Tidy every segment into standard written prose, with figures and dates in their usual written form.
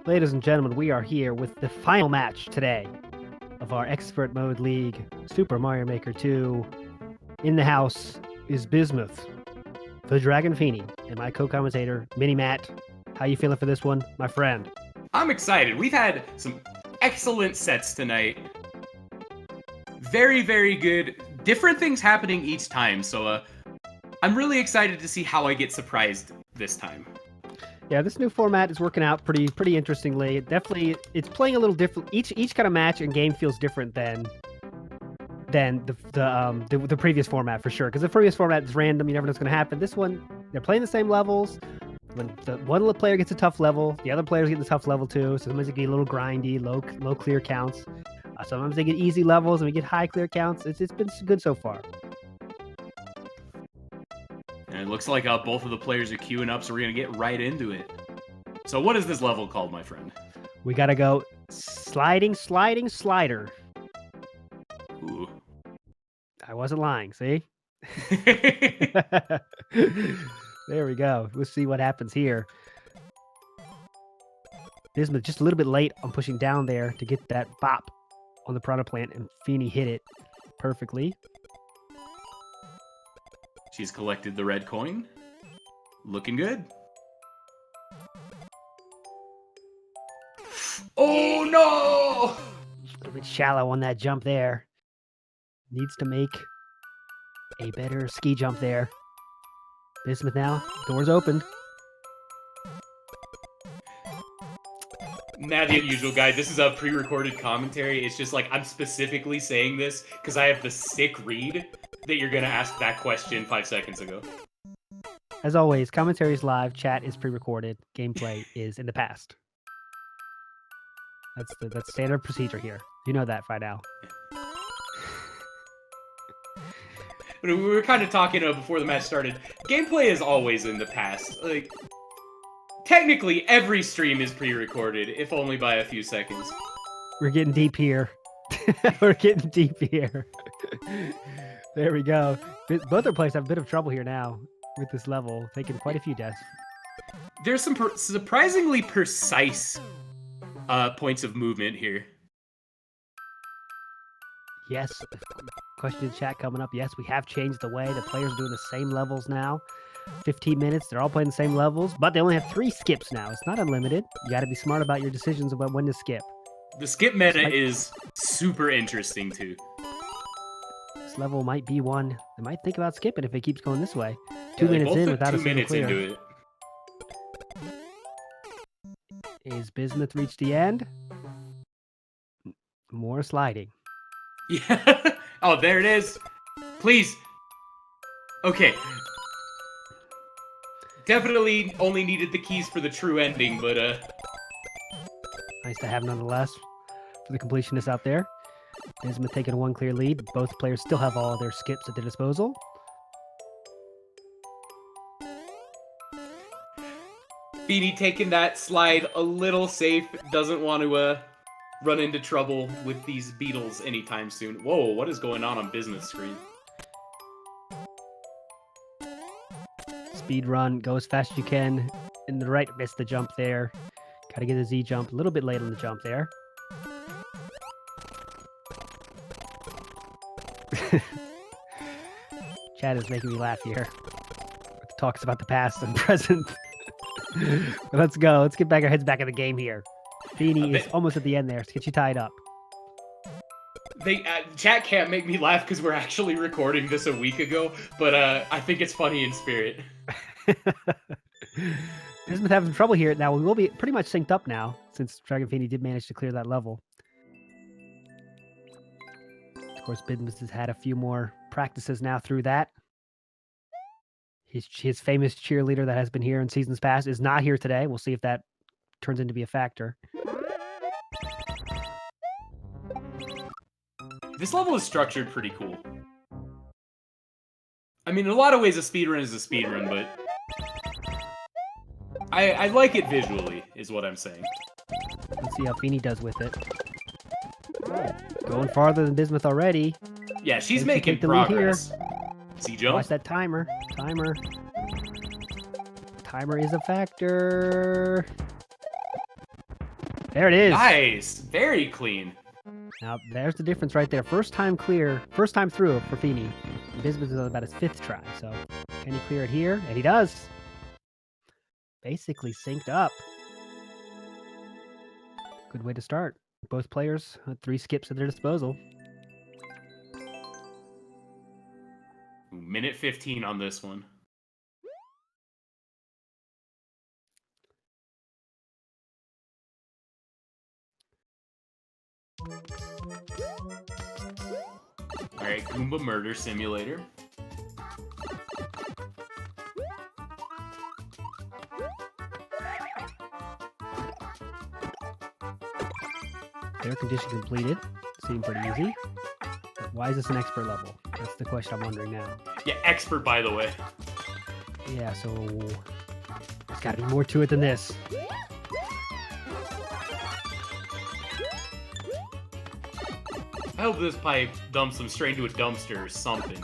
Ladies and gentlemen, we are here with the final match today of our Expert Mode League, Super Mario Maker 2. In the house is Bismuth, thedragonfeeney, and my co-commentator, Mini Matt. How you feeling for this one, my friend? I'm excited. We've had some excellent sets tonight. Very, very good. Different things happening each time, so I'm really excited to see how I get surprised this time. Yeah, this new format is working out pretty interestingly. It's playing a little different. Each kind of match and game feels different than the previous format for sure. Because the previous format is random, you never know what's going to happen. This one, they're playing the same levels. When the one player gets a tough level, the other players get the tough level too. So sometimes it get a little grindy, low clear counts. Sometimes they get easy levels and we get high clear counts. It's been good so far. And it looks like both of the players are queuing up, so we're going to get right into it. So what is this level called, my friend? We got to go sliding slider. Ooh. I wasn't lying, see? There we go. We'll see what happens here. Bismuth just a little bit late on pushing down there to get that bop on the piranha plant, and Feeney hit it perfectly. She's collected the red coin. Looking good. Oh no! A little bit shallow on that jump there. Needs to make a better ski jump there. Bismuth now, doors opened. Not the unusual guy. This is a pre-recorded commentary. It's just like I'm specifically saying this because I have the sick read that you're gonna ask that question 5 seconds ago. As always, commentary is live, chat is pre-recorded, gameplay is in the past. That's standard procedure here. You know that by now. We were kind of talking before the match started. Gameplay is always in the past. Like, technically, every stream is pre-recorded, if only by a few seconds. We're getting deep here. We're getting deep here. There we go. Both our players have a bit of trouble here now with this level, taking quite a few deaths. There's some surprisingly precise points of movement here. Yes. Question in chat coming up. Yes, we have changed the way. The players are doing the same levels now. 15 minutes. They're all playing the same levels, but they only have 3 skips now. It's not unlimited. You got to be smart about your decisions about when to skip. The skip meta is super interesting, too. This level might be one. They might think about skipping if it keeps going this way. 2 minutes in without a single clear. 2 minutes into it. Is Bismuth reached the end? More sliding. Yeah. Oh, there it is. Please. Okay. Definitely only needed the keys for the true ending, but nice to have nonetheless for the completionists out there. Bismuth taking a 1 clear lead. Both players still have all their skips at their disposal. Feeney taking that slide a little safe. Doesn't want to run into trouble with these beetles anytime soon. Whoa, what is going on Bismuth's screen? Speedrun, go as fast as you can. In the right, missed the jump there. Gotta get a Z jump. A little bit late on the jump there. Chat is making me laugh here. It talks about the past and present. Let's go. Let's get back our heads back in the game here. Feeney is almost at the end there. Let's get you tied up. Chat can't make me laugh because we're actually recording this a week ago, but I think it's funny in spirit. Bismuth having trouble here. Now we will be pretty much synced up now since Dragonfeeney did manage to clear that level. Of course, Bismuth has had a few more practices now through that. His famous cheerleader that has been here in seasons past is not here today. We'll see if that turns into be a factor. This level is structured pretty cool. I mean, in a lot of ways, a speedrun is a speedrun, but I like it visually, is what I'm saying. Let's see how Feeney does with it. Going farther than Bismuth already. Yeah, she's making progress. See, jump. Watch that timer. Timer is a factor. There it is. Nice. Very clean. Now, there's the difference right there. First time through for Feeney. Bismuth is about his 5th try, so can he clear it here? And he does. Basically synced up. Good way to start. Both players had 3 skips at their disposal. Minute 15 on this one. Alright, Goomba Murder Simulator. Air condition completed. Seemed pretty easy. But why is this an expert level? That's the question I'm wondering now. Yeah, expert, by the way. Yeah, so there's got to be more to it than this. I hope this pipe dumps them straight into a dumpster or something.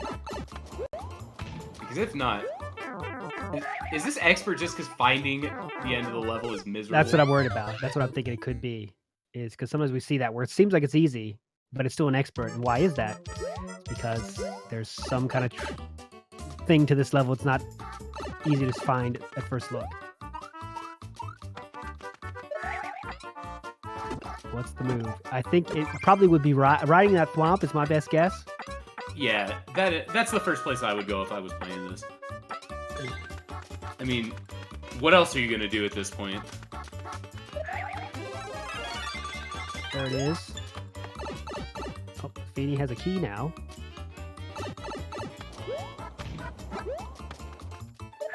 Because if not... Is this expert just because finding the end of the level is miserable? That's what I'm worried about. That's what I'm thinking it could be. Is because sometimes we see that where it seems like it's easy, but it's still an expert. And why is that? Because there's some kind of thing to this level. It's not easy to find at first look. What's the move? I think it probably would be riding that thwomp is my best guess. Yeah, that's the first place I would go if I was playing this. I mean, what else are you going to do at this point? There it is. Oh, Feeney has a key now.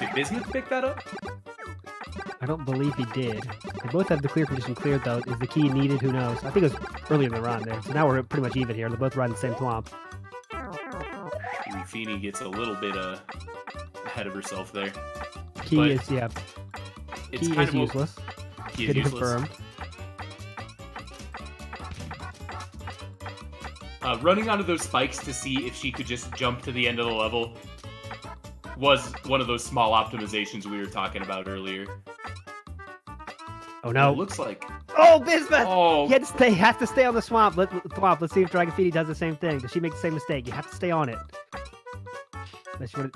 Did Bismuth pick that up? I don't believe he did. They both have the clear condition cleared, though. Is the key needed? Who knows? I think it was early in the run there. So now we're pretty much even here. They're both riding the same thwomp. Feeney gets a little bit ahead of herself there. Key But is, yeah. It's Key kind is of useless. Key is Getting useless. confirmed. Running onto those spikes to see if she could just jump to the end of the level was one of those small optimizations we were talking about earlier. Oh no! It looks like. Oh, Bismuth! Oh, You have to stay on the swamp. Let's see if DragonFeeney does the same thing. Does she make the same mistake? You have to stay on it.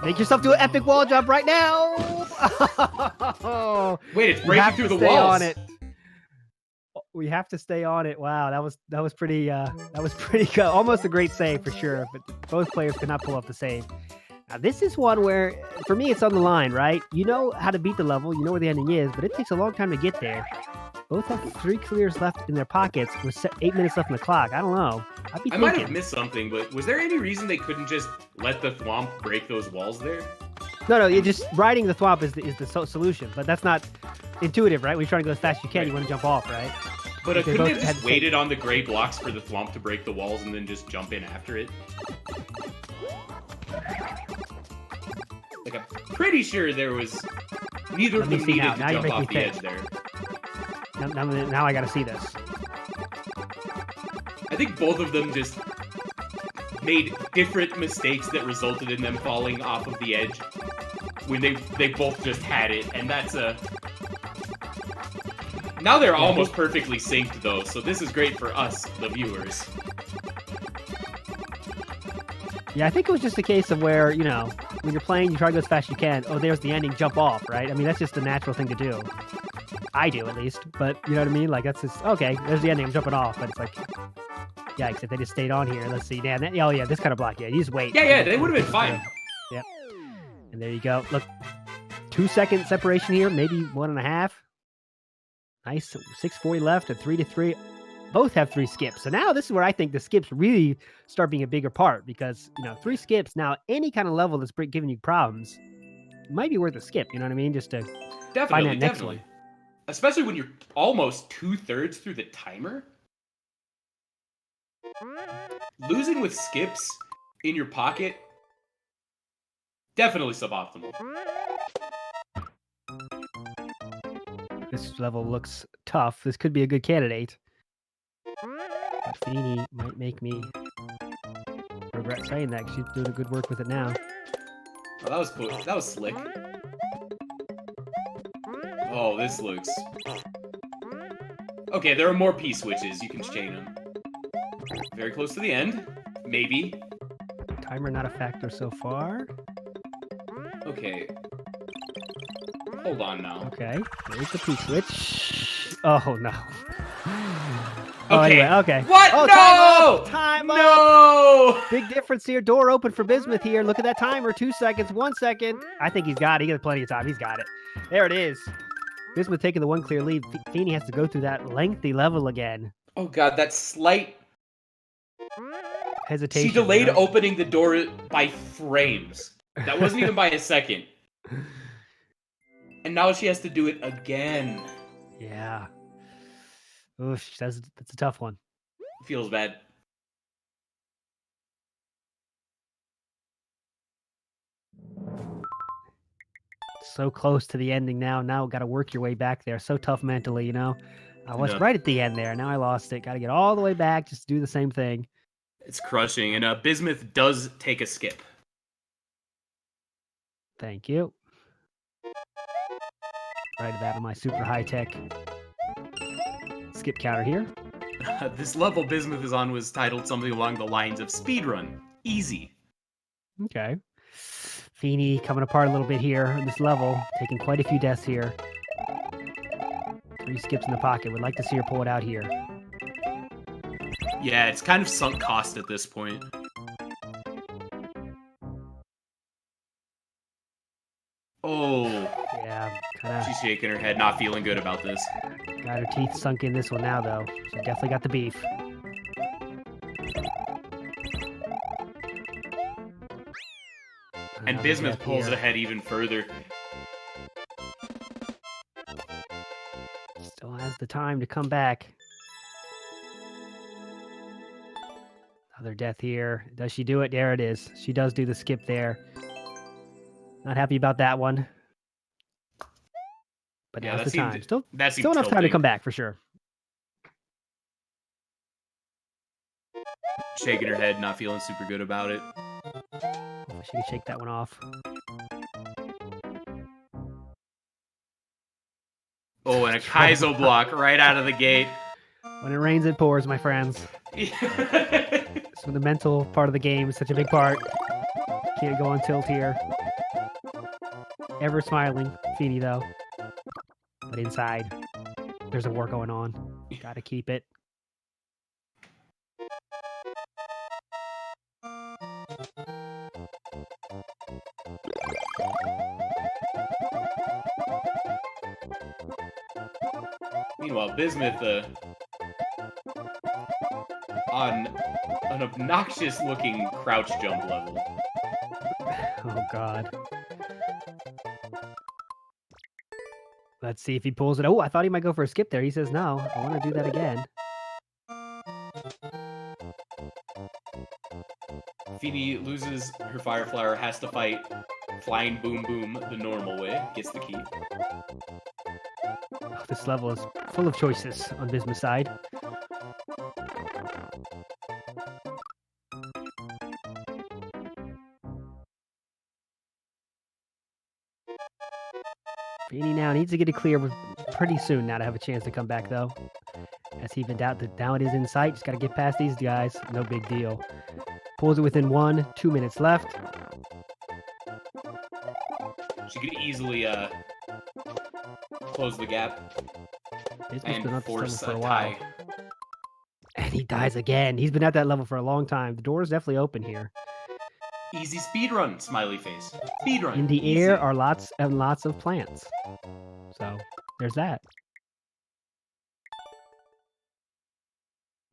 Make yourself do an epic wall jump right now! wait, it's breaking through the stay walls. on it. We have to stay on it. Wow, that was pretty good. Almost a great save for sure, but both players could not pull off the save. Now this is one where, for me, it's on the line, right? You know how to beat the level, you know where the ending is, but it takes a long time to get there. Both have 3 clears left in their pockets with 8 minutes left on the clock. I don't know. I might have missed something, but was there any reason they couldn't just let the thwomp break those walls there? No, you're just riding the thwomp is the solution, but that's not intuitive, right? When you're trying to go as fast as you can, Right. You want to jump off, right? But couldn't both they have had just the waited on the gray blocks for the thwomp to break the walls and then just jump in after it? Like, I'm pretty sure there was... Neither of them needed to jump off the edge there. Now I gotta see this. I think both of them just made different mistakes that resulted in them falling off of the edge when they both just had it, and that's a... Now they're almost perfectly synced, though, so this is great for us, the viewers. Yeah, I think it was just a case of where, when you're playing, you try to go as fast as you can. Oh, there's the ending, jump off, right? I mean, that's just a natural thing to do. I do, at least. But, you know what I mean? Like, that's just, okay, there's the ending, I'm jumping off. But it's like, yikes, if they just stayed on here, let's see. Damn, oh yeah, this kind of block, yeah, you just wait. Yeah, they would have been fine. Yep. And there you go. Look, 2-second separation here, maybe 1.5. Nice, 6:40 left and 3-3. Both have 3 skips. So now this is where I think the skips really start being a bigger part because, 3 skips, now any kind of level that's giving you problems might be worth a skip, you know what I mean? Just to find that next one. Especially when you're almost 2/3 through the timer. Losing with skips in your pocket, definitely suboptimal. This level looks tough. This could be a good candidate. But Feeney might make me regret saying that because she's doing good work with it now. Oh, that was cool. That was slick. Okay, there are more P-switches. You can chain them. Very close to the end. Maybe. Timer not a factor so far. Okay. Hold on now. Okay, there's the P-switch. Oh, no. Oh, Okay. anyway, okay. What? Oh, No! Time up! No! Big difference here. Door open for Bismuth here. Look at that timer. 2 seconds, 1 second. I think he's got it. He got plenty of time. He's got it. There it is. Bismuth taking the one clear lead. Feeney has to go through that lengthy level again. Oh god, that slight Hesitation. She delayed you know? opening the door by frames. That wasn't even by a second. And now she has to do it again. Yeah. Oof, that's a tough one. Feels bad. So close to the ending now. Now got to work your way back there. So tough mentally, you know. I was Yeah. right at the end there. Now I lost it. Got to get all the way back just to do the same thing. It's crushing. And Bismuth does take a skip. Thank you. Right at that on my super high-tech skip counter here. This level Bismuth is on was titled something along the lines of Speedrun. Easy. Okay. Feeney coming apart a little bit here on this level. Taking quite a few deaths here. 3 skips in the pocket. Would like to see her pull it out here. Yeah, it's kind of sunk cost at this point. Oh. Yeah, kind of. She's shaking her head, not feeling good about this. Got her teeth sunk in this one now, though. She definitely got the beef. And Bismuth pulls it ahead even further. Still has the time to come back. Another death here. Does she do it? There it is. She does do the skip there. Not happy about that one. But Yeah, now's the time. Still enough time to tilting. come back for sure. Shaking her head, not feeling super good about it. She can shake that one off. Oh, and a Kaizo block right out of the gate. When it rains, it pours, my friends. So the mental part of the game is such a big part. Can't go on tilt here. Ever smiling, Feeney, though. But inside, there's a war going on. Gotta keep it. Meanwhile, Bismuth on an obnoxious-looking crouch jump level. Oh, God. Let's see if he pulls it. Oh, I thought he might go for a skip there. He says, no, I want to do that again. Feeney loses her Fire Flower, has to fight Flying Boom Boom the normal way, gets the key. Oh, this level is full of choices on Bismuth's side. Feeney now needs to get it clear pretty soon now to have a chance to come back, though. As even doubt that now it is in sight. Just got to get past these guys. No big deal. Pulls it within 2 minutes left. She could easily close the gap Bismuth's been and up this force level a for a while. tie. And he dies again. He's been at that level for a long time. The door is definitely open here. Easy speedrun, smiley face. Speedrun. In the easy. air are lots and lots of plants. So there's that.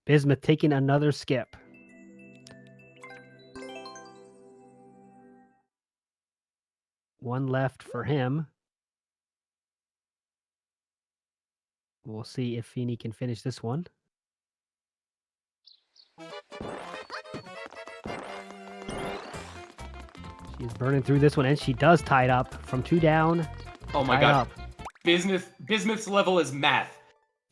Bismuth taking another skip. One left for him. We'll see if Feeney can finish this one. She's burning through this one, and she does tie it up from 2 down. Oh my Tied god. up. Bismuth's level is math,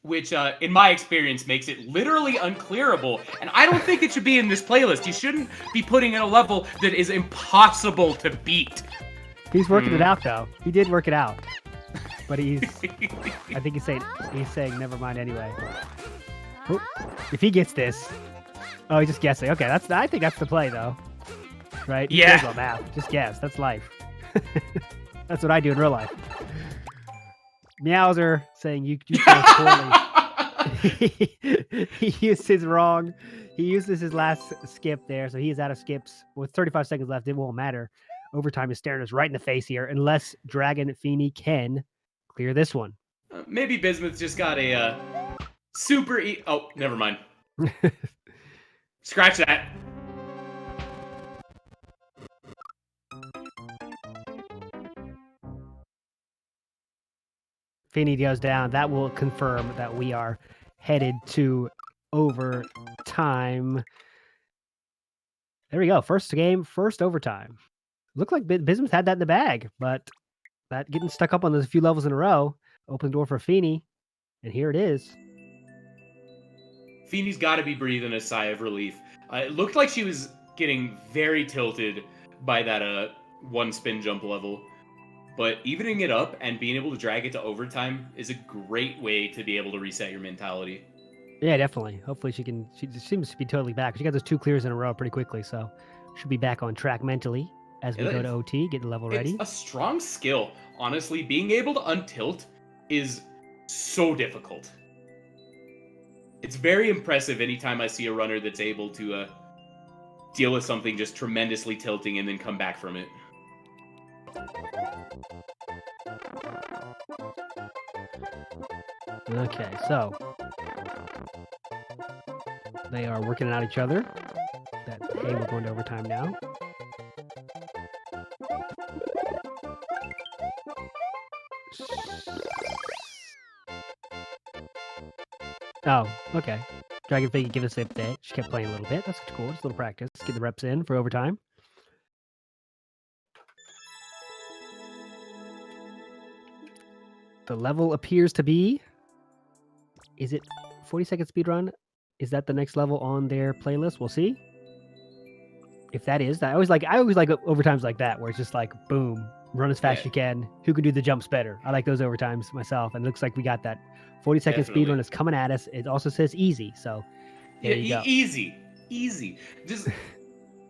which in my experience makes it literally unclearable, and I don't think it should be in this playlist. You shouldn't be putting in a level that is impossible to beat. He's working it out, though. He did work it out. but I think he's saying never mind anyway. Oh, if he gets this, oh, he's just guessing. Okay, I think that's the play though, right? He Yeah. cares about math. Just guess. That's life. That's what I do in real life. Meowser saying you chose poorly. He used his wrong. He uses his last skip there, so he is out of skips. With 35 seconds left, it won't matter. Overtime is staring us right in the face here, unless Dragon Feeney can clear this one. Maybe Bismuth just got a super oh, never mind. Scratch that. Feeney goes down. That will confirm that we are headed to overtime. There we go. First game, first overtime. Looked like Bismuth had that in the bag, but that getting stuck up on those few levels in a row opened the door for Feeney, and here it is. Feeney's got to be breathing a sigh of relief. It looked like she was getting very tilted by that one spin jump level. But evening it up and being able to drag it to overtime is a great way to be able to reset your mentality. Yeah, definitely. Hopefully she seems to be totally back. She got those 2 clears in a row pretty quickly, so should be back on track mentally as we go to OT, get the level ready. It's a strong skill. Honestly, being able to untilt is so difficult. It's very impressive anytime I see a runner that's able to deal with something just tremendously tilting and then come back from it. Okay, so they are working out each other. Hey, we're going to overtime now. Oh, okay. Dragon Feeney give us a update. She kept playing a little bit. That's cool. Just a little practice. Get the reps in for overtime. The level appears to be... Is it 40-second speedrun? Is that the next level on their playlist? We'll see. If that is, I always like overtimes like that, where it's just like, boom, run as fast as you can. Who can do the jumps better? I like those overtimes myself, and it looks like we got that 40-second speedrun is coming at us. It also says easy, so there you go. Easy. Just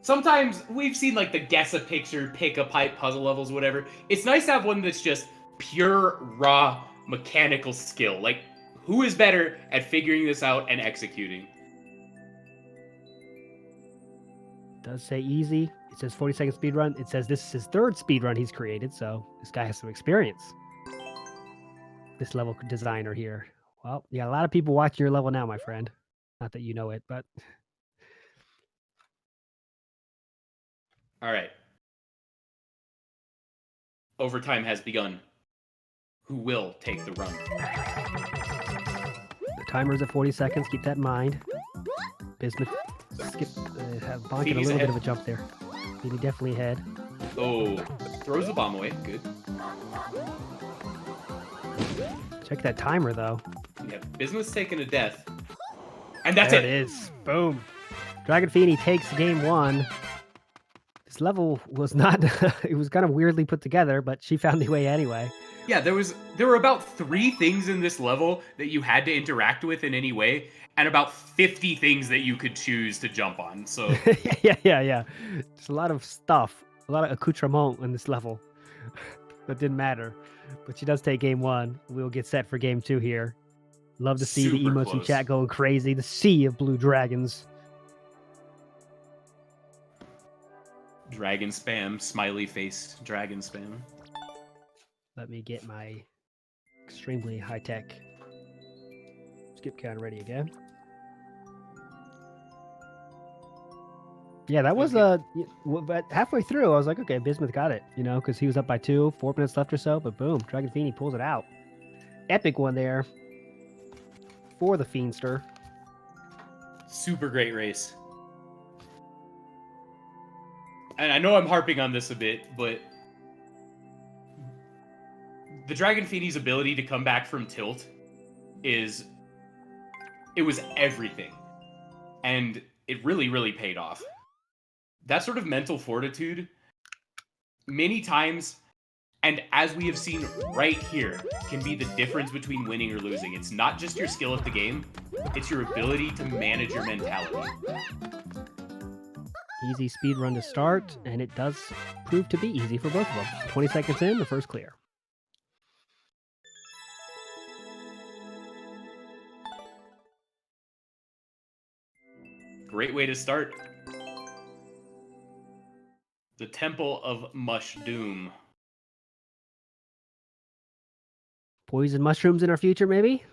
sometimes we've seen like the guess a picture, pick a pipe puzzle levels, whatever. It's nice to have one that's just pure raw mechanical skill. Like, who is better at figuring this out and executing? Does say easy. It says 40-second speedrun. It says this is his 3rd speedrun he's created, so this guy has some experience. This level designer here. Well, you got a lot of people watching your level now, my friend. Not that you know it, but... All right. Overtime has begun. Who will take the run? The timer's at 40 seconds. Keep that in mind. Bismuth bonking a little bit of a jump there. Maybe definitely ahead. Oh, throws the bomb away. Good. Check that timer, though. Yeah, Bismuth's taking a death. And that's it. There it is. Boom. Dragon Feeney takes game 1. This level was not... it was kind of weirdly put together, but she found the way anyway. Yeah, there were about 3 things in this level that you had to interact with in any way, and about 50 things that you could choose to jump on. So yeah. Just a lot of stuff, a lot of accoutrement in this level that didn't matter. But she does take game 1. We'll get set for game 2 here. Love to see the emotes in chat going crazy. The sea of blue dragons. Dragon spam, smiley face, dragon spam. Let me get my extremely high-tech skip count ready again. Yeah, that was but halfway through, I was like, okay, Bismuth got it, because he was up by 2, 4 minutes left or so, but boom, Dragon Feeney pulls it out. Epic one there for the Fiendster. Super great race. And I know I'm harping on this a bit, but the Dragon Feeney's ability to come back from tilt it was everything. And it really, really paid off. That sort of mental fortitude, many times And as we have seen right here, can be the difference between winning or losing. It's not just your skill at the game, it's your ability to manage your mentality. Easy speed run to start, and it does prove to be easy for both of them. 20 seconds in, the first clear. Great way to start. The Temple of Mush Doom. Poison mushrooms in our future, maybe?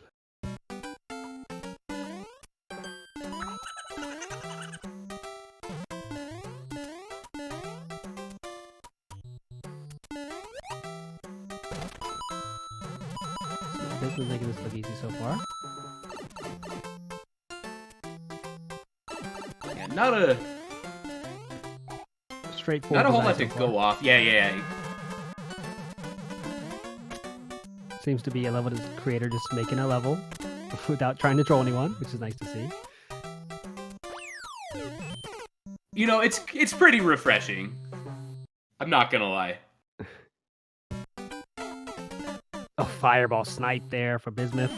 This is making this look easy so far. Yeah, not a straightforward. Not a whole lot to go off. Yeah. Seems to be a level creator just making a level without trying to troll anyone, which is nice to see. You know, it's pretty refreshing. I'm not gonna lie. Oh, fireball snipe there for Bismuth.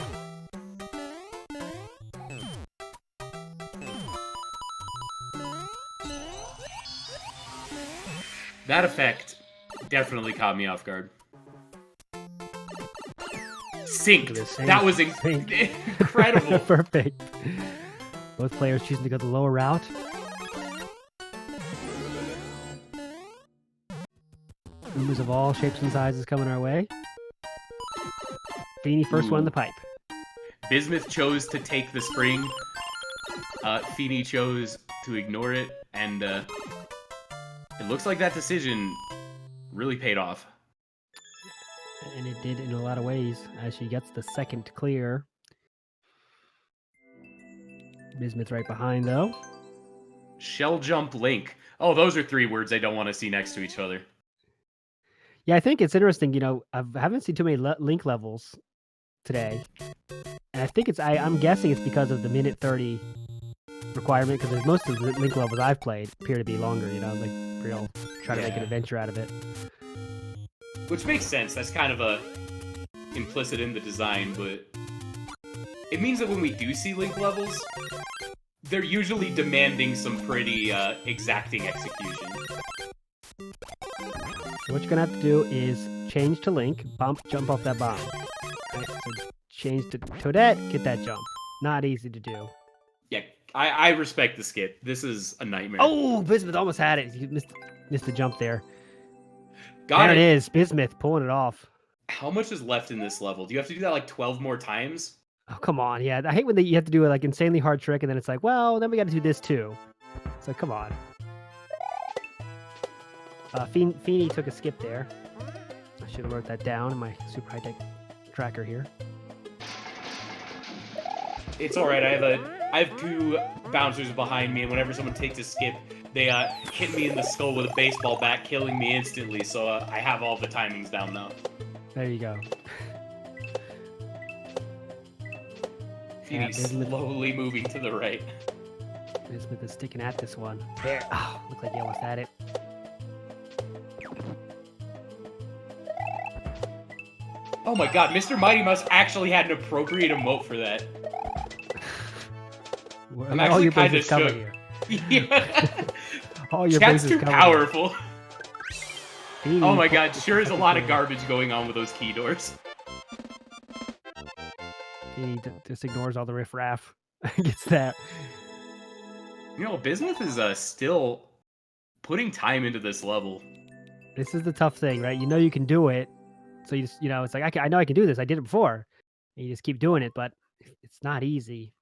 That effect definitely caught me off guard. Synced. That was incredible. Perfect. Both players choosing to go the lower route. Rumors of all shapes and sizes coming our way. Feeney first one in the pipe. Bismuth chose to take the spring. Feeney chose to ignore it, and it looks like that decision really paid off. And it did in a lot of ways, as she gets the second clear. Bismuth right behind, though. Shell jump link. Oh, those are 3 words I don't want to see next to each other. Yeah, I think it's interesting. You know, I haven't seen too many link levels today. And I think I'm guessing it's because of the minute 30 requirement, because most of the link levels I've played appear to be longer, you know, like real try to make an adventure out of it. Which makes sense. That's kind of implicit in the design, but it means that when we do see link levels, they're usually demanding some pretty exacting execution. So what you're gonna have to do is change to link, jump off that bomb. Right, so change to Toadette, get that jump. Not easy to do. Yeah, I respect the skip. This is a nightmare. Oh, Bismuth almost had it. You missed the jump there. There it is. Bismuth pulling it off. How much is left in this level? Do you have to do that like 12 more times? Oh, come on. Yeah, I hate when you have to do a like insanely hard trick, and then it's like, well, then we got to do this too. It's like, come on. Feeney took a skip there. I should have wrote that down in my super high-tech tracker here. It's all right. I have 2 bouncers behind me, and whenever someone takes a skip, they hit me in the skull with a baseball bat, killing me instantly. So I have all the timings down now. There you go. Feeney's slowly moving to the right. Bismuth is sticking at this one. There. Oh, looked like he almost had it. Oh my god, Mr. Mighty Mouse actually had an appropriate emote for that. I'm actually kind of shook. Yeah. All your Chat's too powerful. Feeney, oh my god, sure is a lot of garbage going on with those key doors. Feeney just ignores all the riffraff. Gets that. You know, Bismuth is still putting time into this level. This is the tough thing, right? You know you can do it. So you just, it's like, I know I can do this. I did it before. And you just keep doing it, but it's not easy.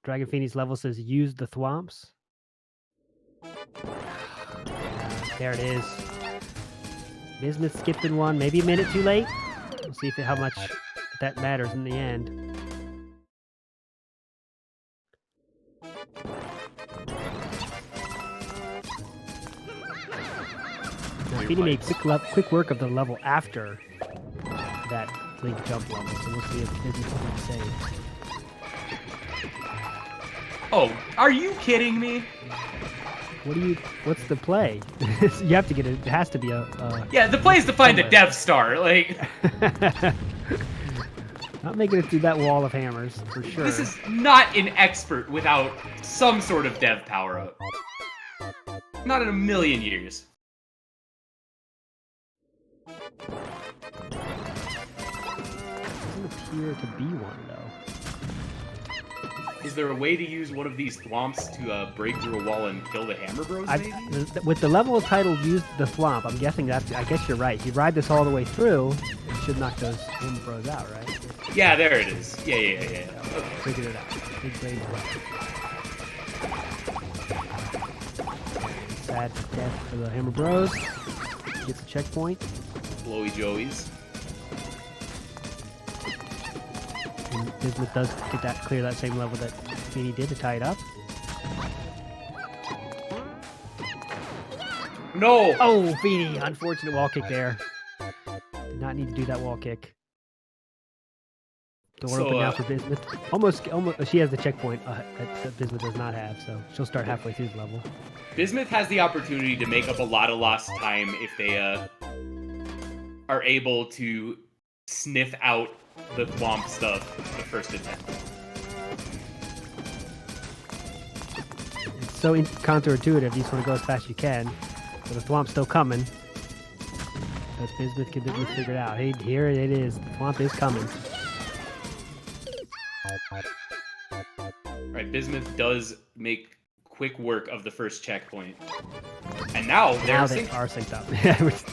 Dragon Feeney's level says use the thwomps. There it is. Bismuth skipped in one, maybe a minute too late. We'll see how much that matters in the end. Now, Feeney made quick work of the level after that link jump level, so we'll see if Bismuth can save. Oh, are you kidding me? What's the play? You have to get it. It has to be a. Yeah, the play is to find the Death Star. Like, not making it through that wall of hammers for sure. this is not an expert without some sort of dev power up. Not in a million years. Doesn't appear to be one though. Is there a way to use one of these thwomps to break through a wall and kill the Hammer Bros, maybe? With the level titled "Use the Thwomp," I'm guessing that's. I guess you're right. If you ride this all the way through, it should knock those Hammer Bros out, right? Yeah, there it is. Yeah. Okay. Figured it out. Big brain Sad death for the Hammer Bros. Gets a checkpoint. Blowy Joeys. And Bismuth does get clear that same level that Feeney did to tie it up. No! Oh, Feeney! Unfortunate wall kick there. Did not need to do that wall kick. Door open now for Bismuth. Almost. She has the checkpoint that Bismuth does not have, so she'll start halfway through the level. Bismuth has the opportunity to make up a lot of lost time if they are able to sniff out the Thwomp stuff the first attempt. It's so counterintuitive. You just want to go as fast as you can. But the Thwomp's still coming. As Bismuth can figure it out. Hey, here it is. The Thwomp is coming. Right, Bismuth does make quick work of the first checkpoint. And now they are synced up.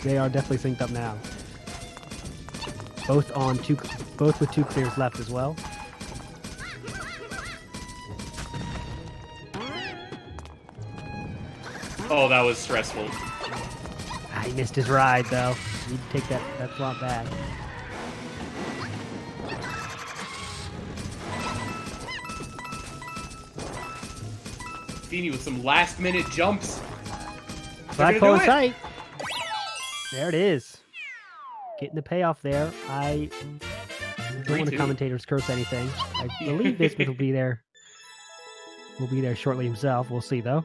They are definitely synced up now. Both with 2 clears left as well. Oh, that was stressful. He missed his ride though. Need to take that Thwomp back. Feeney with some last-minute jumps. Flagpole in sight. There it is. Getting the payoff there. I don't want the commentators curse anything. I believe Bismuth will be there. Will be there shortly himself. We'll see though.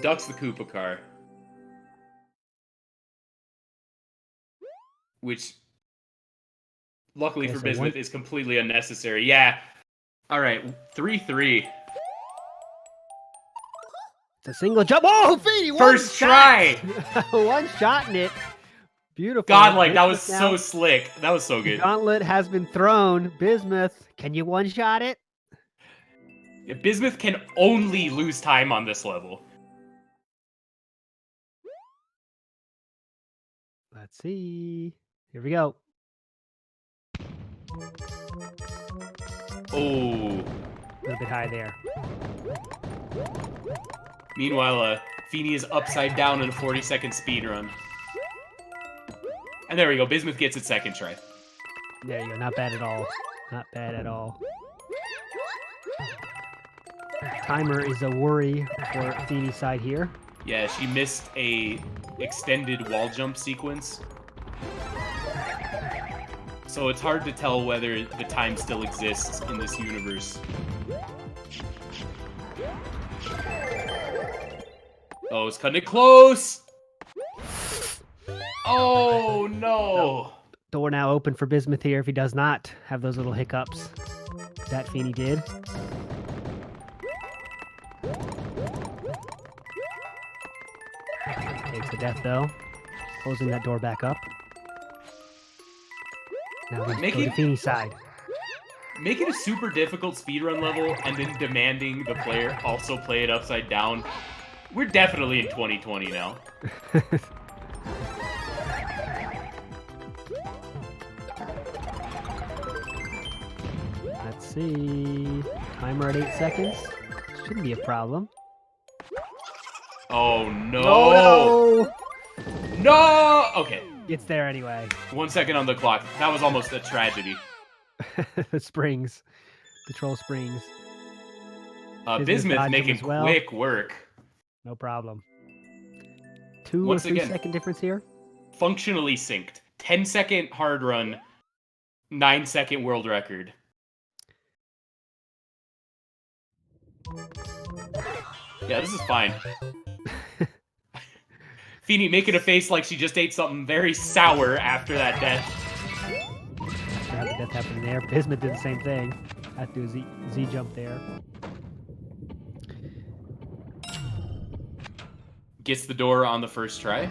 Ducks the Koopa car. Which, luckily for Bismuth, is completely unnecessary. Yeah. Alright, 3-3. It's a single jump. Oh, Feeney! First try! One shot in it. Beautiful. Godlike, that was so slick. That was so good. Gauntlet has been thrown. Bismuth, can you one-shot it? Yeah, Bismuth can only lose time on this level. Let's see. Here we go. Oh. A little bit high there. Meanwhile, Feeney is upside down in a 40-second speedrun. And there we go. Bismuth gets its second try. There you go. Not bad at all. Not bad at all. Timer is a worry for Feeney's side here. Yeah, she missed a extended wall jump sequence. So it's hard to tell whether the time still exists in this universe. Oh, it's cutting it close! Oh, no! Door now open for Bismuth here if he does not have those little hiccups that Feeney did. Takes the death though. Closing that door back up. Now we go to Feeney's side. Make it a super difficult speedrun level and then demanding the player also play it upside down. We're definitely in 2020 now. Let's see. Timer at 8 seconds. Shouldn't be a problem. Oh no! No! No! Okay. It's there anyway. 1 second on the clock. That was almost a tragedy. The springs. The troll springs. Bismuth making quick work. No problem. 2 or 3 second difference here. Functionally synced. 10-second hard run. 9-second world record. Yeah, this is fine. Feeney making a face like she just ate something very sour after that death. After the death happened there, Bismuth did the same thing. Had to do a Z jump there. Gets the door on the first try.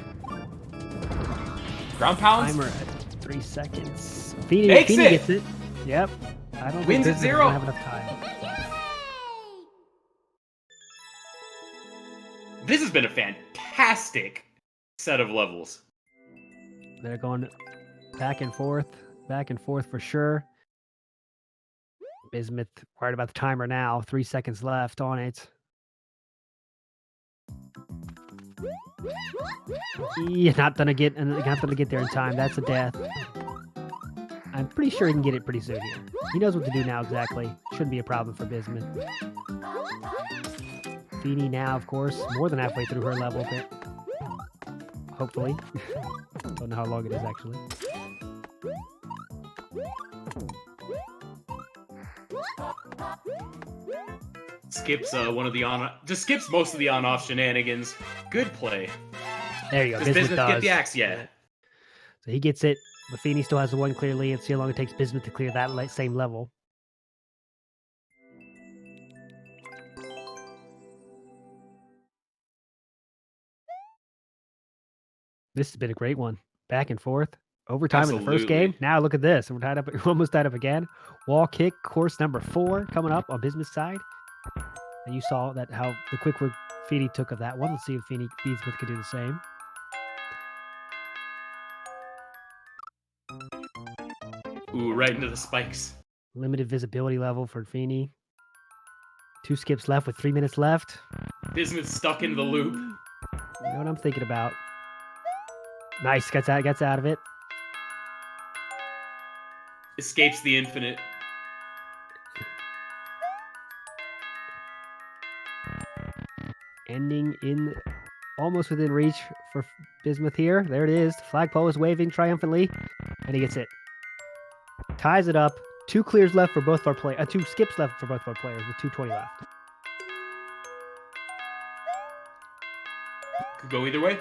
Ground pounds. Timer at 3 seconds. Feeney gets it. Yep. I don't Wins think at Bismuth 0. doesn't have enough time. This has been a fantastic set of levels. They're going back and forth for sure. Bismuth worried about the timer now. 3 seconds left on it. Yeah, not gonna get there in time. That's a death. I'm pretty sure he can get it pretty soon here. He knows what to do now exactly. Shouldn't be a problem for Bismuth. Feeney now, of course, more than halfway through her level, but hopefully. Don't know how long it is actually. Skips one of the just skips most of the on-off shenanigans. Good play. There you go. Does Bismuth get the axe yet? So he gets it, but Feeney still has the one clear lead. Let's see how long it takes Bismuth to clear that same level. This has been a great one. Back and forth. Overtime in the first game. Now look at this. We're tied up. We're almost tied up again. Wall kick, course number 4 coming up on Bismuth's side. And you saw that how the quick work Feeney took of that one. Let's see if Bismuth could do the same. Ooh, right into the spikes. Limited visibility level for Feeney. 2 skips left with 3 minutes left. Bismuth stuck in the loop. You know what I'm thinking about. Nice, gets out of it. Escapes the infinite. Ending in almost within reach for Bismuth here. There it is. The flagpole is waving triumphantly, and he gets it. Ties it up. 2 clears left for both of our players. 2 skips left for both of our players with 2:20 left. Could go either way.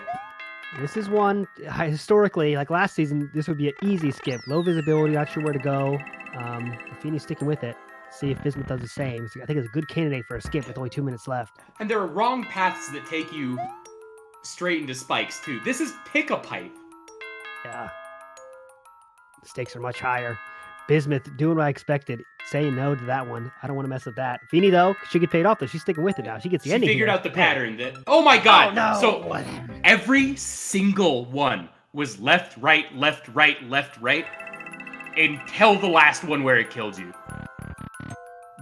This is one, historically, like last season, this would be an easy skip. Low visibility, not sure where to go. Feeney's sticking with it. See if Bismuth does the same. So I think it's a good candidate for a skip with only 2 minutes left. And there are wrong paths that take you straight into spikes, too. This is pick a pipe. Yeah. The stakes are much higher. Bismuth doing what I expected. Saying no to that one. I don't want to mess with that. Feeney, though, she get paid off, though. She's sticking with it now. She gets the ending. She figured out the pattern that... Oh, my God! Oh, no. So, every single one was left, right, left, right, left, right, until the last one where it killed you.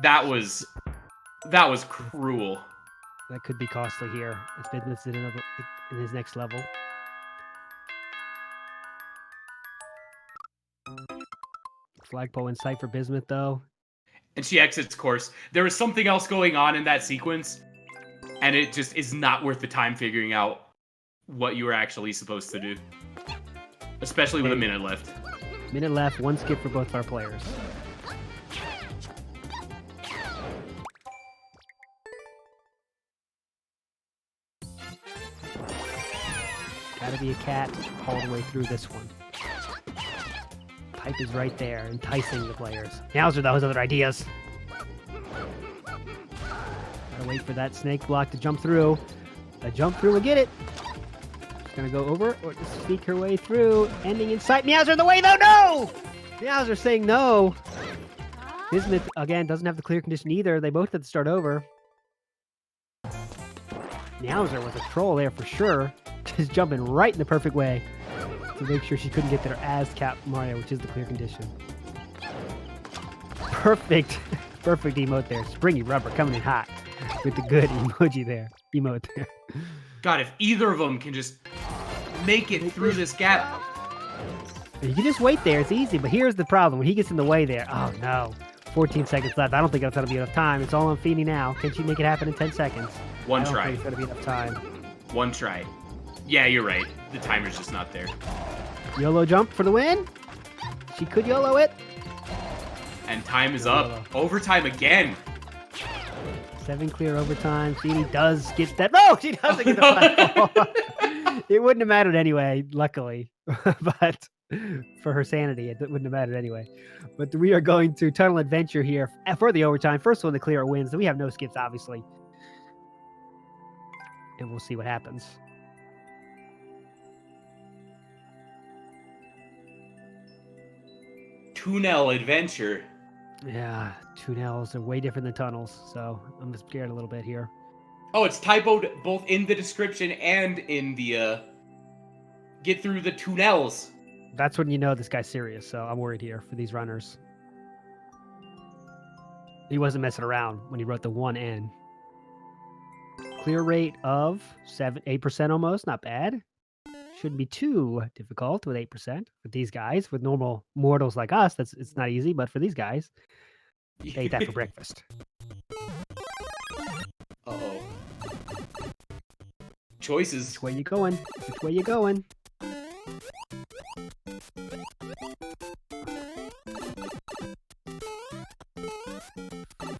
That was cruel. That could be costly here. As Bismuth's in his next level. Flagpole in sight for Bismuth, though. And she exits course. There was something else going on in that sequence, and it just is not worth the time figuring out what you were actually supposed to do. Especially with a minute left. Minute left, 1 skip for both of our players. Gotta be a cat all the way through this one. Pipe is right there, enticing the players. Now's for those other ideas. Gotta wait for that snake block to jump through. A jump through will get it. She's gonna go over or just sneak her way through. Ending in sight. Meowser in the way though, no! Meowser saying no. Bismuth, again, doesn't have the clear condition either. They both had to start over. Meowser was a troll there for sure. Just jumping right in the perfect way to make sure she couldn't get there as Cap Mario, which is the clear condition. Perfect emote there. Springy rubber coming in hot with the good emote there. God, if either of them can just make it through this gap. You can just wait there. It's easy, but here's the problem. When he gets in the way there, oh no. 14 seconds left. I don't think that's going to be enough time. It's all on Feeney now. Can she make it happen in 10 seconds? One I don't try. think it's going to be enough time. One try. Yeah, you're right. The timer's just not there. YOLO jump for the win. She could YOLO it. And time is up. Overtime again. 7 clear overtime. Feeny does get that. No, she doesn't get the platform. It wouldn't have mattered anyway, luckily. But for her sanity, it wouldn't have mattered anyway. But we are going to Tunnel Adventure here for the overtime. First one to clear wins. We have no skips, obviously. And we'll see what happens. Tunnel Adventure. Yeah, tunnels are way different than tunnels, so I'm scared a little bit here. Oh, it's typoed both in the description and in the get through the tunnels. That's when you know this guy's serious, so I'm worried here for these runners. He wasn't messing around when he wrote the 1N. Clear rate of 8% almost, not bad. Shouldn't be too difficult with 8%. For these guys, with normal mortals like us, it's not easy, but for these guys, they ate that for breakfast. Uh-oh. Choices. Which way you going? Which way you going?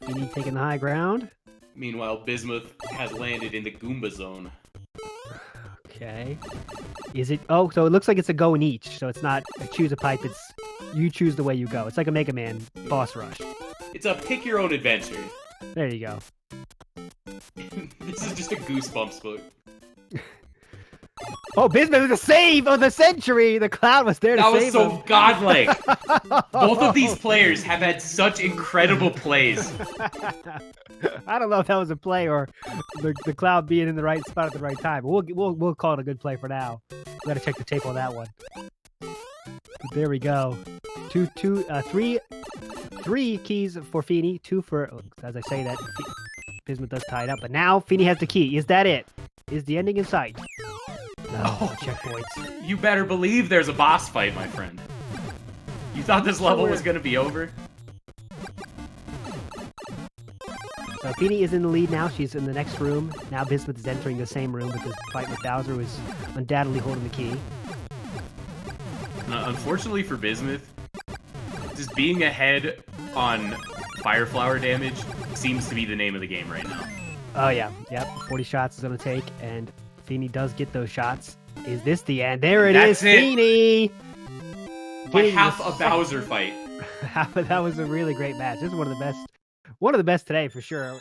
Feeny taking the high ground. Meanwhile, Bismuth has landed in the Goomba zone. Okay. Is it? Oh, so it looks like it's a go in each. So it's not a choose a pipe. It's you choose the way you go. It's like a Mega Man boss rush. It's a pick your own adventure. There you go. This is just a Goosebumps book. Oh, Bismuth with the save of the century. The cloud was there to save him. That was so godlike. Both of these players have had such incredible plays. I don't know if that was a play or the cloud being in the right spot at the right time. But we'll call it a good play for now. We gotta check the tape on that one. But there we go. Three keys for Feeny. 2 for, as I say that, Bismuth does tie it up. But now Feeny has the key. Is that it? Is the ending in sight? No, checkpoints. You better believe there's a boss fight, my friend. You thought this level was going to be over? So Feeny is in the lead now. She's in the next room. Now Bismuth is entering the same room with his fight with Bowser, who is undoubtedly holding the key. Unfortunately for Bismuth, just being ahead on Fire Flower damage seems to be the name of the game right now. Oh, yeah. Yep. 40 shots is going to take, and Feeny does get those shots. Is this the end? There it is, Feeny! By half a Bowser fight. That was a really great match. This is one of the best today for sure.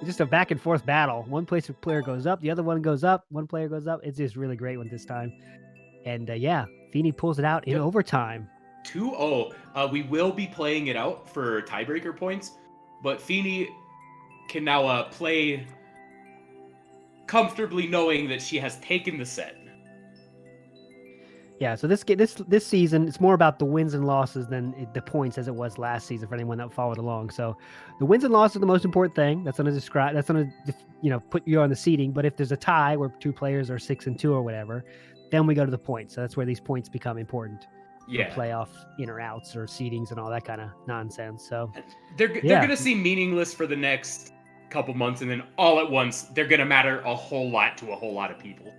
Just a back and forth battle. One player goes up, the other one goes up, one player goes up. It's just really great one this time. And yeah, Feeny pulls it out in overtime. 2-0. We will be playing it out for tiebreaker points, but Feeny can now play comfortably knowing that she has taken the set. Yeah, so this season, it's more about the wins and losses than the points as it was last season for anyone that followed along. So the wins and losses are the most important thing. That's going to put you on the seeding. But if there's a tie where 2 players are 6-2 or whatever, then we go to the points. So that's where these points become important. Yeah. Playoff in or outs or seedings and all that kind of nonsense. So they're going to seem meaningless for the next couple months, and then all at once they're going to matter a whole lot to a whole lot of people.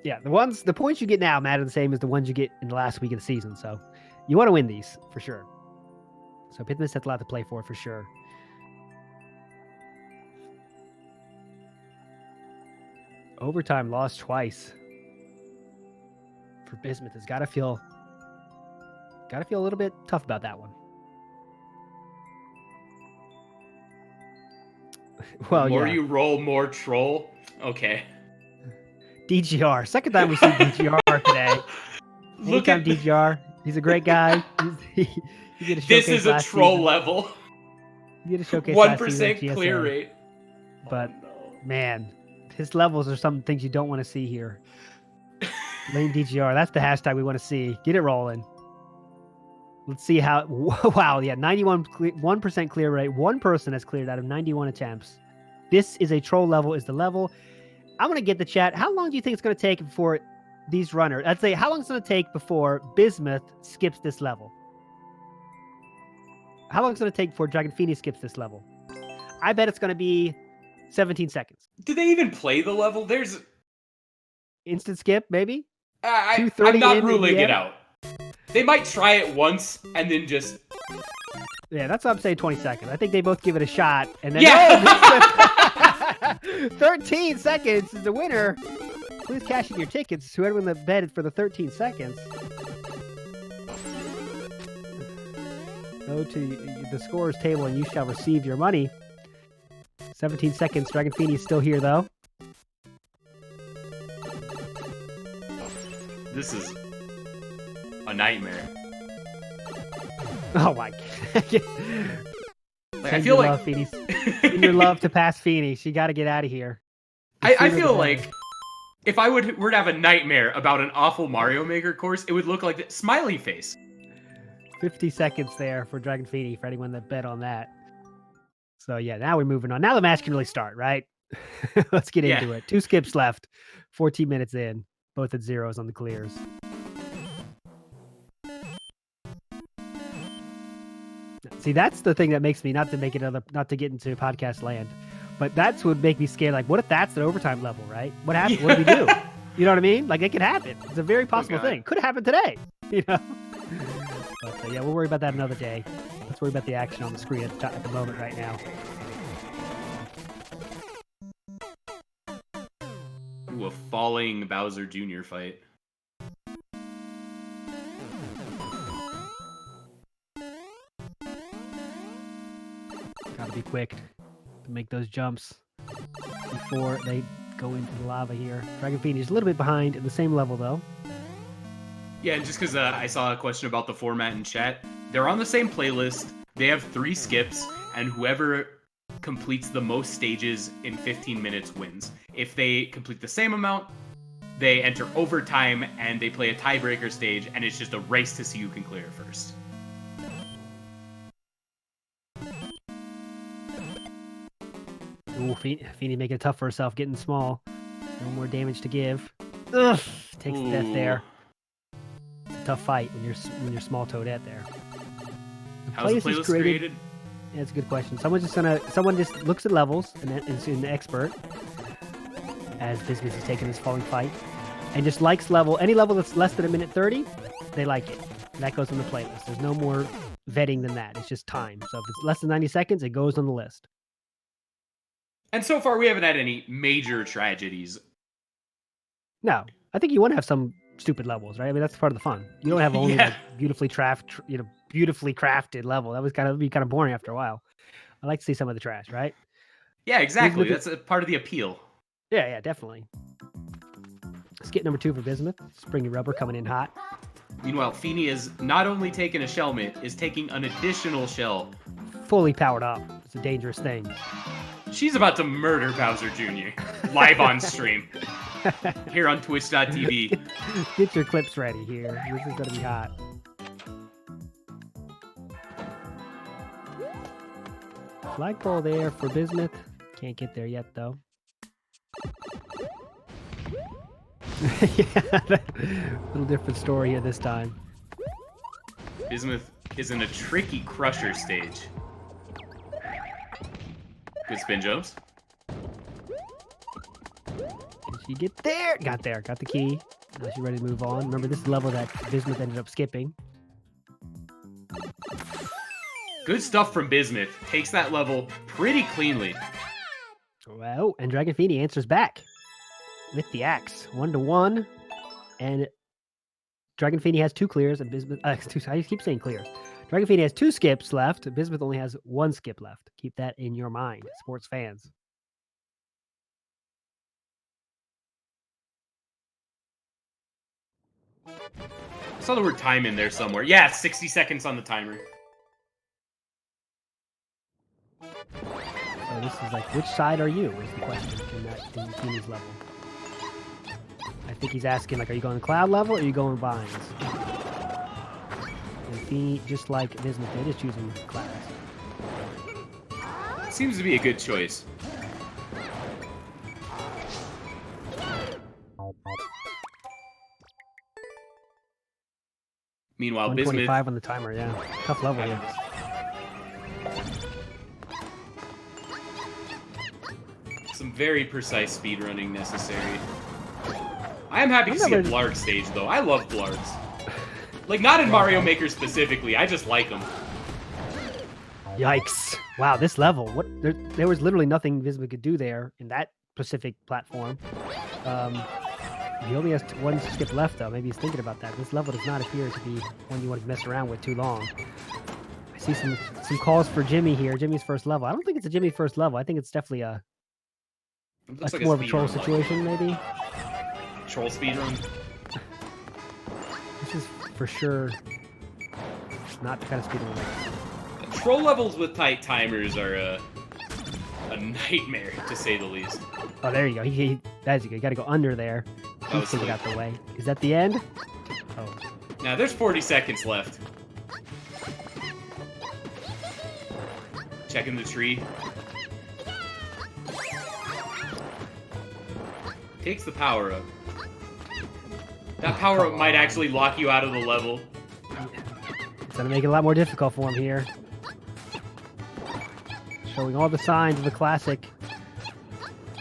Yeah, the points you get now matter the same as the ones you get in the last week of the season. So you want to win these for sure. So Bismuth has a lot to play for sure. Overtime lost twice for Bismuth. Has got to feel a little bit tough about that one. Well, the more yeah. you roll, more troll. Okay. DGR. Second time we see DGR today. Look at DGR. He's a great guy. This is a troll level. You get a showcase 1% clear rate. But man, his levels are some things you don't want to see here. Lane DGR. That's the hashtag we want to see. Get it rolling. Let's see how. Wow, yeah, 1% clear rate. One person has cleared out of 91 attempts. This is a troll level. Is the level. I'm gonna get the chat. How long do you think it's gonna take before these runners? I'd say how long it's gonna take before Bismuth skips this level. How long it's gonna take before DragonFeeney skips this level? I bet it's gonna be 17 seconds. Do they even play the level? There's instant skip, maybe. I'm not ruling it out. They might try it once and then just Yeah, that's what I'm saying. 20 seconds. I think they both give it a shot, and then Yeah. 13 seconds is the winner. Please cash in your tickets. Whoever won the bet for the 13 seconds. Go to the scorer's table and you shall receive your money. 17 seconds. DragonFeeney is still here, though. This is a nightmare. Oh my god. Like, I feel like Send your love to pass Feeney. She got to get out of here. I feel like if I were to have a nightmare about an awful Mario Maker course, it would look like the smiley face. 50 seconds there for DragonFeeney for anyone that bet on that. So yeah, now we're moving on. Now the match can really start, right? Let's get into it. 2 skips left. 14 minutes in. Both at zeros on the clears. See, that's the thing that makes me not to get into podcast land, but that's what make me scared. Like, what if that's an overtime level, right? What happens? Yeah. What do we do? You know what I mean? Like, it could happen. It's a very possible thing. Could happen today. You know. But yeah, we'll worry about that another day. Let's worry about the action on the screen at the moment right now. Ooh, a falling Bowser Jr. fight. Gotta be quick to make those jumps before they go into the lava here. DragonFeeney is a little bit behind in the same level, though. Yeah, and just because I saw a question about the format in chat, they're on the same playlist. They have 3 skips, and whoever completes the most stages in 15 minutes wins. If they complete the same amount, they enter overtime, and they play a tiebreaker stage, and it's just a race to see who can clear it first. Ooh, Feeney making it tough for herself, getting small. No more damage to give. Ugh, takes the death there. It's a tough fight when you're small toadette there. How's the playlist created? Yeah, that's a good question. Someone just looks at levels and it's in the expert as Bismuth is taking this falling fight and just likes any level that's less than 1:30. They like it. And that goes on the playlist. There's no more vetting than that. It's just time. So if it's less than 90 seconds, it goes on the list. And so far, we haven't had any major tragedies. No, I think you want to have some stupid levels, right? I mean, that's part of the fun. You don't have only like beautifully crafted level. That was be kind of boring after a while. I like to see some of the trash, right? Yeah, exactly. That's a part of the appeal. Yeah, definitely. Skip number 2 for Bismuth. Springy rubber coming in hot. Meanwhile, Feeney is not only taking a shell mitt, is taking an additional shell. Fully powered up. It's a dangerous thing. She's about to murder Bowser Jr. live on stream. Here on Twitch.tv. Get your clips ready here. This is going to be hot. Flagpole there for Bismuth. Can't get there yet, though. Yeah, little different story here this time. Bismuth is in a tricky crusher stage. Good spin jumps. Did she get there? Got there. Got the key. Now she's ready to move on. Remember, this is the level that Bismuth ended up skipping. Good stuff from Bismuth. Takes that level pretty cleanly. Well, and DragonFeeney answers back with the axe. 1-1. And DragonFeeney has 2 clears, and Bismuth... I keep saying clears. DragonFeeney has 2 skips left. Bismuth only has 1 skip left. Keep that in your mind, sports fans. I saw the word time in there somewhere. Yeah, 60 seconds on the timer. So this is like, which side are you? Is the question in Feeney's level. I think he's asking, like, are you going cloud level or are you going vines? And Feeney, just like Bismuth, they're just choosing clouds. Seems to be a good choice. Meanwhile, 125 Bismuth on the timer, yeah. Tough level here. Some very precise speedrunning necessary. I am happy to see a Blarg stage, though. I love Blargs. Like, not in Mario Maker specifically. I just like them. Yikes! Wow, this level. What? There was literally nothing Bismuth could do there in that specific platform. He only has one skip left, though. Maybe he's thinking about that. This level does not appear to be one you want to mess around with too long. I see some calls for Jimmy here. Jimmy's first level. I don't think it's a Jimmy first level. I think it's definitely a Looks like more of a troll speedrun situation, level. maybe. Troll speedrun. This is for sure not the kind of speedrun like. Troll levels with tight timers are a nightmare, to say the least. Oh, there you go. He that's you got to go under there. He's figured out the way. Is that the end? Oh. Now there's 40 seconds left. Checking the tree. Takes the power up. That power up might actually lock you out of the level. It's gonna make it a lot more difficult for him here. Showing all the signs of the classic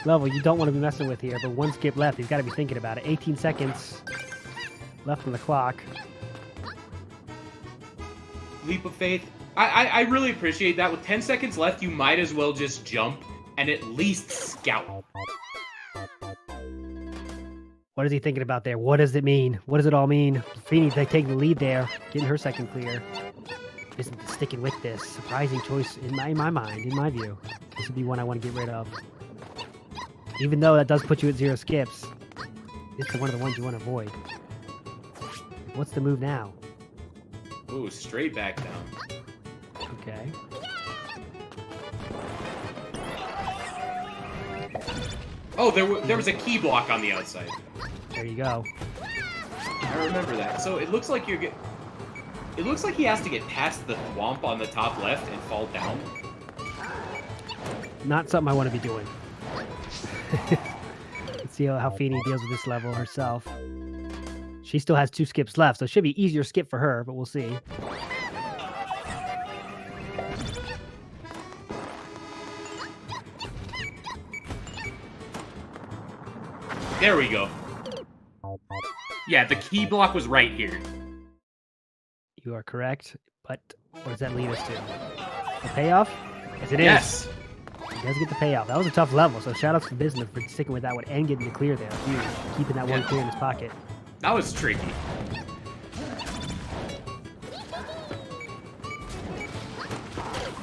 level you don't want to be messing with here, but one skip left. He's got to be thinking about it. 18 seconds left on the clock. Leap of faith. I really appreciate that. With 10 seconds left, you might as well just jump and at least scout. What is he thinking about there? What does it mean? What does it all mean? Feeney taking the lead there, getting her second clear. Isn't sticking with this. Surprising choice in my mind, in my view. This would be one I want to get rid of. Even though that does put you at 0 skips, it's one of the ones you want to avoid. What's the move now? Ooh, straight back down. Okay. Oh, there was a key block on the outside. There you go. I remember that. So it looks like it looks like he has to get past the thwomp on the top left and fall down. Not something I want to be doing. Let's see how Feeney deals with this level herself. She still has 2 skips left, so it should be easier skip for her, but we'll see. There we go. Yeah, the key block was right here. You are correct, but what does that lead us to? The payoff? Yes, it is. Yes. He does get the payoff. That was a tough level, so shout out to Bismuth for sticking with that one and getting the clear there. Huge. Keeping that one clear in his pocket. That was tricky.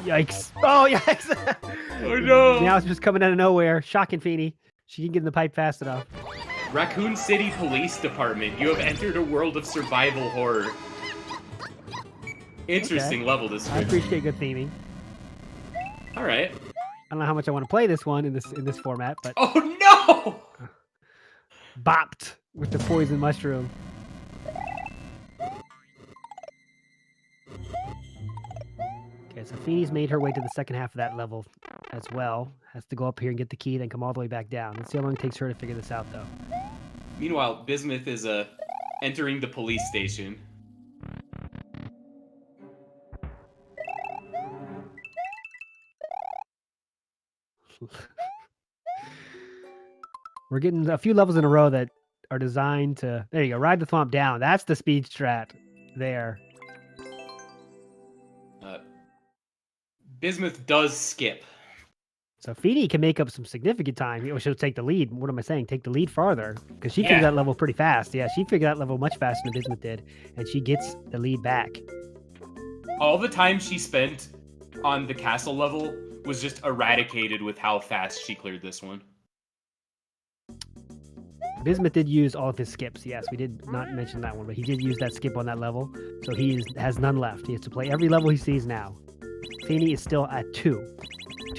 Yikes. Oh, yikes. Oh no. Now it's just coming out of nowhere. Shocking Feeney. She can get in the pipe fast enough. Raccoon City Police Department, you have entered a world of survival horror. Interesting level this I week. appreciate good theming. All right. I don't know how much I want to play this one in this format, but Oh no! bopped with the poison mushroom. Okay, so Feeney's made her way to the second half of that level as well. Has to go up here and get the key, then come all the way back down. Let's see how long it takes her to figure this out, though. Meanwhile, Bismuth is entering the police station. We're getting a few levels in a row that are designed to... There you go, ride the thwomp down. That's the speed strat there. Bismuth does skip. So Feeney can make up some significant time. She'll take the lead. What am I saying? Take the lead farther. Because she figured that level pretty fast. Yeah, she figured that level much faster than Bismuth did. And she gets the lead back. All the time she spent on the castle level was just eradicated with how fast she cleared this one. Bismuth did use all of his skips. Yes, we did not mention that one, but he did use that skip on that level. So he has none left. He has to play every level he sees now. Feeney is still at 2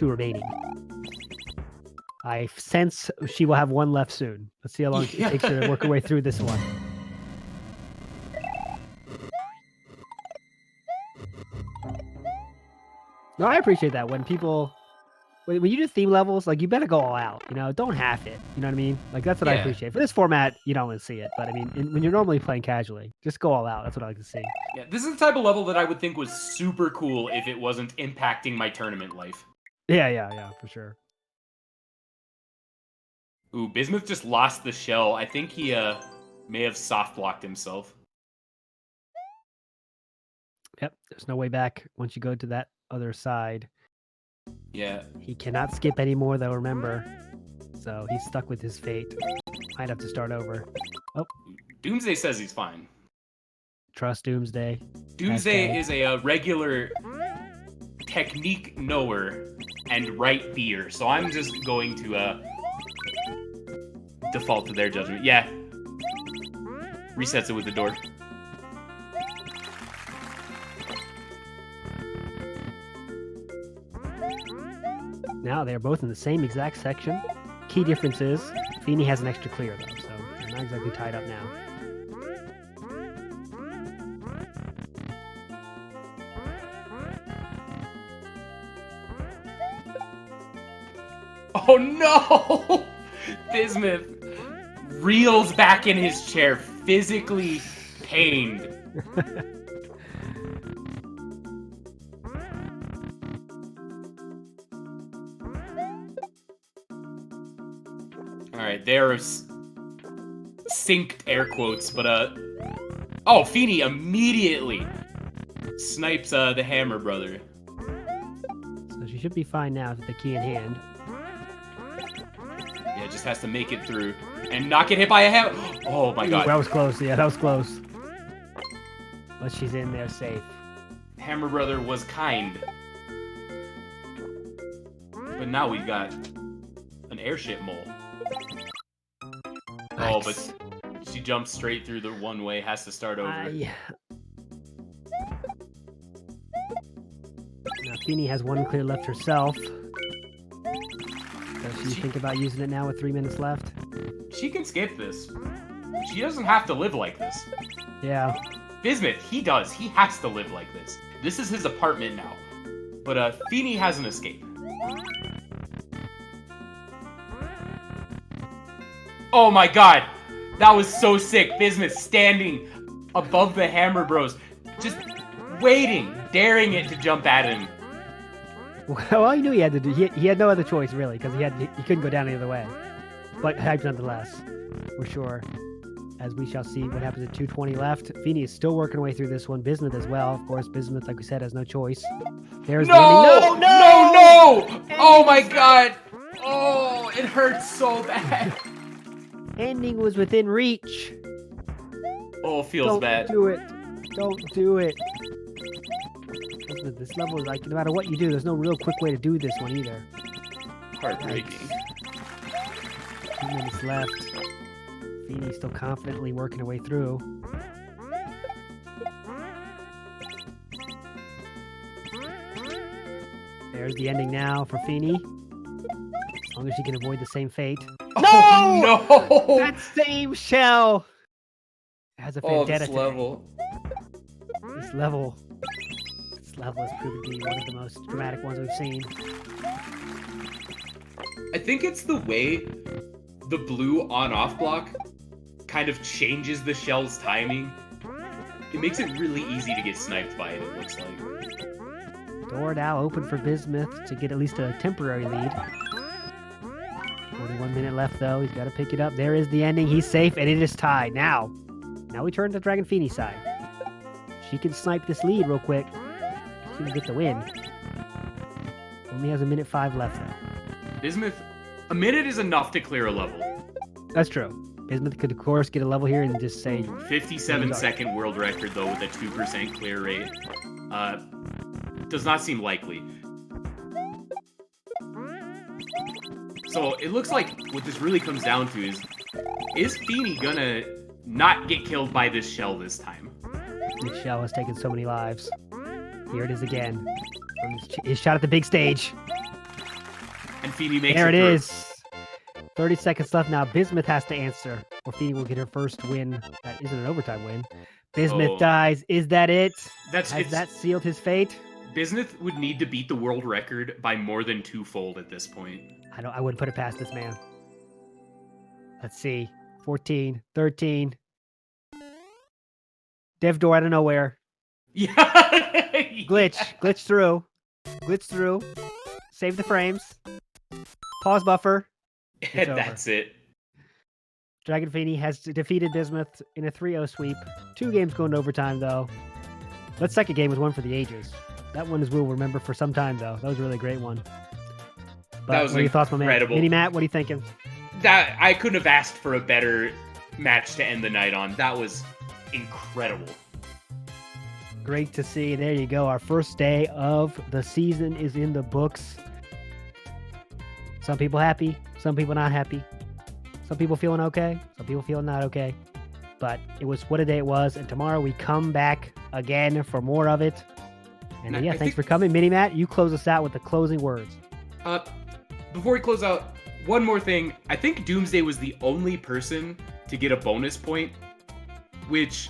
remaining. I sense she will have 1 left soon. Let's see how long it takes her to work her way through this one. No, I appreciate that when you do theme levels, like, you better go all out. Don't half it. You know what I mean? Like, that's what I appreciate. For this format, you don't want to see it, but I mean, when you're normally playing casually, just go all out. That's what I like to see. Yeah, this is the type of level that I would think was super cool if it wasn't impacting my tournament life. Yeah, for sure. Ooh, Bismuth just lost the shell. I think he may have soft blocked himself. Yep, there's no way back once you go to that other side. Yeah. He cannot skip anymore, though, remember. So he's stuck with his fate. Might have to start over. Oh, Doomsday says he's fine. trust Doomsday. Doomsday Hashtag. is a regular technique knower and right beer, so I'm just going to default to their judgment. Yeah. Resets it with the door. Now they're both in the same exact section. Key difference is Feeney has an extra clear, though, so they're not exactly tied up now. Oh no! Bismuth reels back in his chair, physically pained. Alright, there's synced air quotes, but oh, Feeney immediately snipes the Hammer Brother. So she should be fine now with the key in hand. Yeah, just has to make it through and not get hit by a hammer. Oh my god. That was close. Yeah, that was close. But she's in there safe. Hammer Brother was kind. But now we've got an airship mole. Oh, but she jumps straight through the one way, has to start over. Now Feeney has one clear left herself. Does she think about using it now with 3 minutes left? She can skip this. She doesn't have to live like this. Yeah. Bismuth, he does. He has to live like this. This is his apartment now. But Feeney has an escape. Oh my god! That was so sick. Bismuth standing above the Hammer Bros. Just waiting, daring it to jump at him. Well, he knew he had to do. He had no other choice really, because he couldn't go down any other way. But hype nonetheless, for sure. As we shall see what happens at 2:20 left. Feeney is still working her way through this one. Bismuth as well, of course. Bismuth, like we said, has no choice. There's no! No! Oh my god! Oh, it hurts so bad. Ending was within reach. Oh, feels bad. Don't do it. Don't do it. This level is like, no matter what you do, there's no real quick way to do this one either. Heartbreaking. 2 minutes left. Feeney's still confidently working her way through. There's the ending now for Feeney. As long as she can avoid the same fate. Oh, no! That same shell has a vendetta this level. This level has proven to be one of the most dramatic ones we've seen. I think it's the way the blue on-off block kind of changes the shell's timing. It makes it really easy to get sniped by it looks like. Door now open for Bismuth to get at least a temporary lead. 41 minutes left, though. He's got to pick it up. There is the ending. He's safe, and it is tied. Now we turn to Dragon Feeney's side. She can snipe this lead real quick. She can get the win. Only has 1:05 left, though. Bismuth, a minute is enough to clear a level. That's true. Bismuth could, of course, get a level here and just say... 57-second world record, though, with a 2% clear rate. Does not seem likely. So, it looks like what this really comes down to is Feeney gonna not get killed by this shell this time? This shell has taken so many lives. Here it is again. His shot at the big stage. And Feeney makes there it it through. is. 30 seconds left now. Bismuth has to answer, or Feeney will get her first win. That isn't an overtime win. Bismuth dies. Is that it? Has that sealed his fate? Bismuth would need to beat the world record by more than twofold at this point. I wouldn't put it past this man. Let's see. 14, 13. Dev door out of nowhere. Yeah. Glitch through. Glitch through. Save the frames. Pause buffer. And that's it. Dragon Feeney has defeated Bismuth in a 3-0 sweep. 2 games going to overtime, though. That second game was one for the ages. That one is we'll remember for some time, though. That was a really great one. But That was what are your thoughts, my man? incredible. Mini Matt, what are you thinking? That I couldn't have asked for a better match to end the night on. That was incredible. Great to see. There you go. Our first day of the season is in the books. Some people happy, some people not happy. Some people feeling okay, some people feeling not okay. But it was what a day it was. And tomorrow we come back again for more of it. And And yeah, I thanks think- for coming. Mini Matt, you close us out with the closing words. Before we close out, one more thing. I think Doomsday was the only person to get a bonus point, which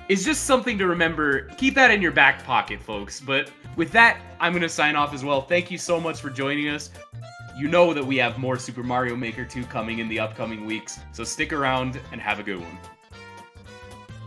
is just something to remember. Keep that in your back pocket, folks. But with that, I'm going to sign off as well. Thank you so much for joining us. You know that we have more Super Mario Maker 2 coming in the upcoming weeks, so stick around and have a good one.